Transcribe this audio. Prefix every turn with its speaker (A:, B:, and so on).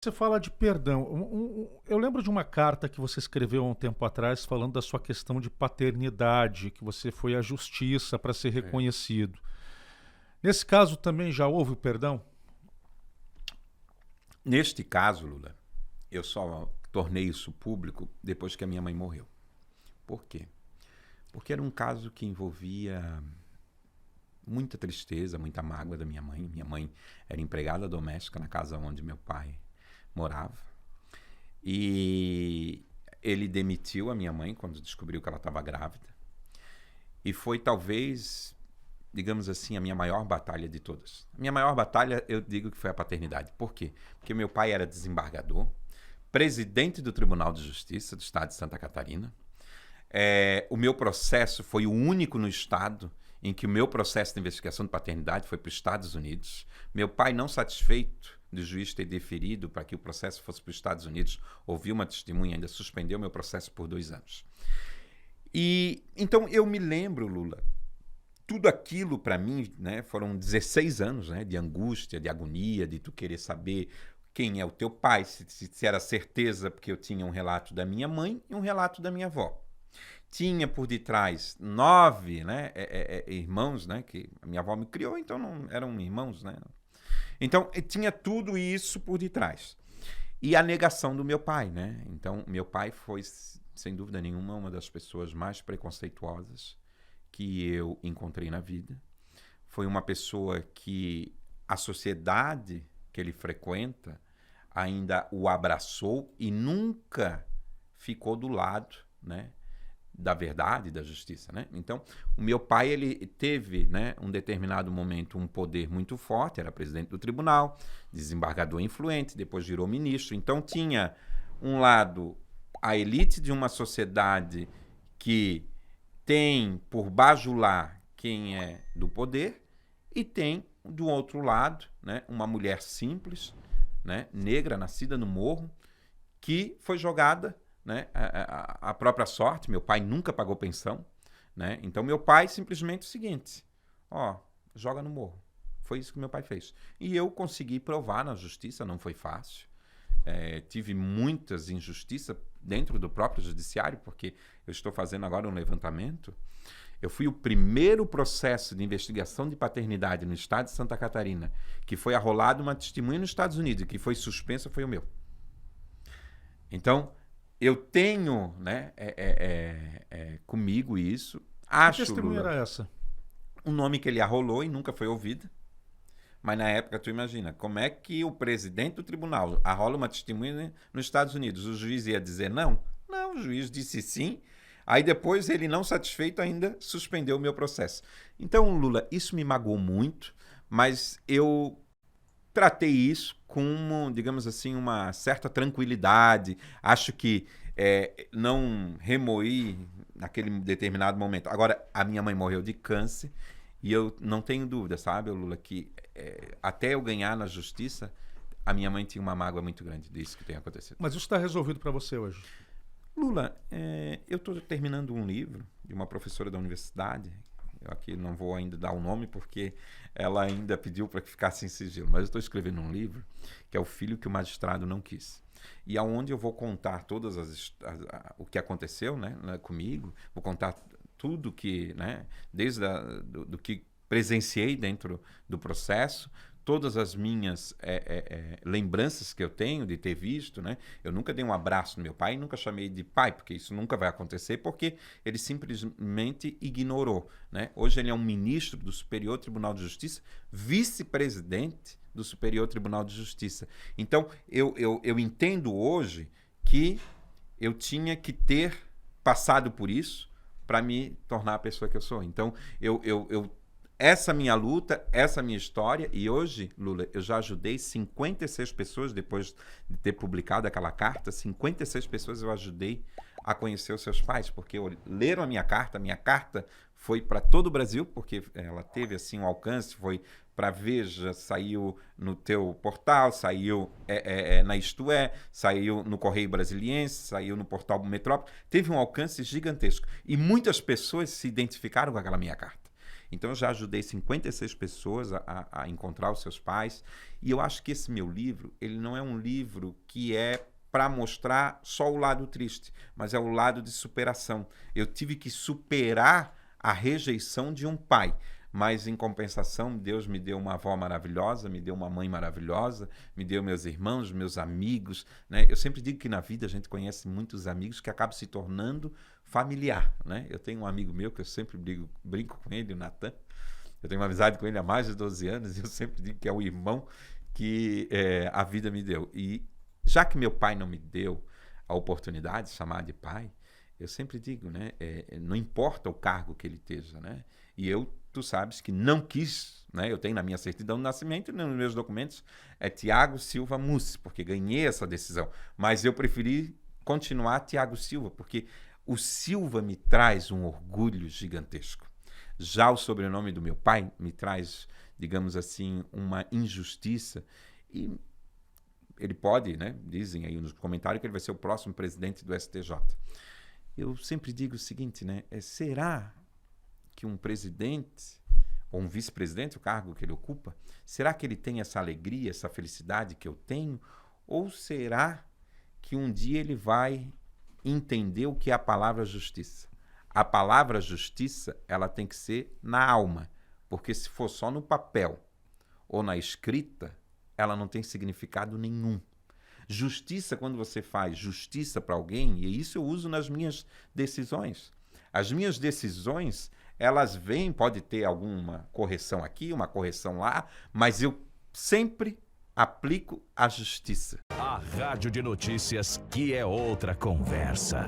A: Você fala de perdão. Eu lembro de uma carta que você escreveu há um tempo atrás falando da sua questão de paternidade, que você foi à justiça para ser
B: É.
A: reconhecido. Nesse caso também já houve o perdão?
B: Neste caso, Lula, eu só tornei isso público depois que a minha mãe morreu. Por quê? Porque era um caso que envolvia muita tristeza, muita mágoa da minha mãe. Minha mãe era empregada doméstica na casa onde meu pai morava. E ele demitiu a minha mãe quando descobriu que ela estava grávida. E foi talvez, digamos assim, a minha maior batalha de todas. A minha maior batalha, eu digo que foi a paternidade. Por quê? Porque meu pai era desembargador, presidente do Tribunal de Justiça do Estado de Santa Catarina. O meu processo foi o único no Estado em que o meu processo de investigação de paternidade foi para os Estados Unidos. Meu pai, não satisfeito do juiz ter deferido para que o processo fosse para os Estados Unidos, ouviu uma testemunha e ainda suspendeu meu processo por 2 anos. E então eu me lembro, Lula, tudo aquilo para mim, né, foram 16 anos, né, de angústia, de agonia, de tu querer saber quem é o teu pai, se era certeza, porque eu tinha um relato da minha mãe e um relato da minha avó. Tinha por detrás 9, né, irmãos, né, que a minha avó me criou, então não eram irmãos, né. Então tinha tudo isso por detrás. E a negação do meu pai, né. Então meu pai foi, sem dúvida nenhuma, uma das pessoas mais preconceituosas que eu encontrei na vida. Foi uma pessoa que a sociedade que ele frequenta ainda o abraçou e nunca ficou do lado, né, da verdade, da justiça, né? Então, o meu pai, ele teve, né, um determinado momento um poder muito forte, era presidente do tribunal, desembargador influente, depois virou ministro. Então, tinha um lado a elite de uma sociedade que tem por bajular quem é do poder e tem, do outro lado, né, uma mulher simples, né, negra, nascida no morro, que foi jogada, né, a própria sorte. Meu pai nunca pagou pensão, né? Então meu pai simplesmente o seguinte: ó, joga no morro. Foi isso que meu pai fez. E eu consegui provar na justiça, não foi fácil. Tive muitas injustiças dentro do próprio judiciário, porque eu estou fazendo agora um levantamento. Eu fui o primeiro processo de investigação de paternidade no estado de Santa Catarina que foi arrolado uma testemunha nos Estados Unidos e que foi suspensa, foi o meu. Então, eu tenho, né, comigo isso.
A: Que
B: Acho,
A: testemunha
B: Lula,
A: era essa?
B: um nome que ele arrolou e nunca foi ouvido. Mas na época, tu imagina, como é que o presidente do tribunal arrola uma testemunha nos Estados Unidos? O juiz ia dizer não? Não, o juiz disse sim. Aí depois, ele não satisfeito ainda, suspendeu o meu processo. Então, Lula, isso me magoou muito, mas eu tratei isso com, digamos assim, uma certa tranquilidade. Acho que não remoí naquele determinado momento. Agora, a minha mãe morreu de câncer e eu não tenho dúvida, sabe, Lula, que até eu ganhar na justiça, a minha mãe tinha uma mágoa muito grande disso que tem acontecido.
A: Mas isso está resolvido para você hoje?
B: Lula, eu estou terminando um livro de uma professora da universidade. Eu aqui não vou ainda dar o nome porque ela ainda pediu para que ficasse em sigilo, mas eu estou escrevendo um livro que é O Filho que o Magistrado Não Quis. E aonde eu vou contar todas o que aconteceu, né, comigo, vou contar tudo que, né, desde do que presenciei dentro do processo, todas as minhas lembranças que eu tenho de ter visto, né? Eu nunca dei um abraço no meu pai, nunca chamei de pai, porque isso nunca vai acontecer, porque ele simplesmente ignorou, né? Hoje ele é um ministro do Superior Tribunal de Justiça, vice-presidente do Superior Tribunal de Justiça. Então, eu entendo hoje que eu tinha que ter passado por isso para me tornar a pessoa que eu sou. Então, essa minha luta, essa minha história, e hoje, Lula, eu já ajudei 56 pessoas, depois de ter publicado aquela carta, 56 pessoas eu ajudei a conhecer os seus pais, porque leram a minha carta foi para todo o Brasil, porque ela teve assim um alcance, foi para Veja, saiu no teu portal, saiu na Isto É, saiu no Correio Brasiliense, saiu no portal Metrópole, teve um alcance gigantesco. E muitas pessoas se identificaram com aquela minha carta. Então eu já ajudei 56 pessoas a encontrar os seus pais. E eu acho que esse meu livro, ele não é um livro que é para mostrar só o lado triste, mas é o lado de superação. Eu tive que superar a rejeição de um pai, mas em compensação Deus me deu uma avó maravilhosa, me deu uma mãe maravilhosa, me deu meus irmãos, meus amigos, né? Eu sempre digo que na vida a gente conhece muitos amigos que acabam se tornando familiar, né? Eu tenho um amigo meu que eu sempre brinco com ele, o Natan. Eu tenho uma amizade com ele há mais de 12 anos e eu sempre digo que é o irmão que a vida me deu. E já que meu pai não me deu a oportunidade de chamar de pai, eu sempre digo, né? Não importa o cargo que ele esteja, né? E tu sabes que não quis, né? Eu tenho na minha certidão de nascimento e nos meus documentos é Tiago Silva Mussi, porque ganhei essa decisão. Mas eu preferi continuar Tiago Silva, porque o Silva me traz um orgulho gigantesco. Já o sobrenome do meu pai me traz, digamos assim, uma injustiça. E ele pode, né? Dizem aí nos comentários que ele vai ser o próximo presidente do STJ. Eu sempre digo o seguinte, né? Será que um presidente ou um vice-presidente, o cargo que ele ocupa, será que ele tem essa alegria, essa felicidade que eu tenho? Ou será que um dia ele vai entender o que é a palavra justiça? A palavra justiça, ela tem que ser na alma, porque se for só no papel ou na escrita, ela não tem significado nenhum. Justiça, quando você faz justiça para alguém, e isso eu uso nas minhas decisões. As minhas decisões, elas vêm, pode ter alguma correção aqui, uma correção lá, mas eu sempre aplico a justiça.
C: A Rádio de Notícias que é outra conversa.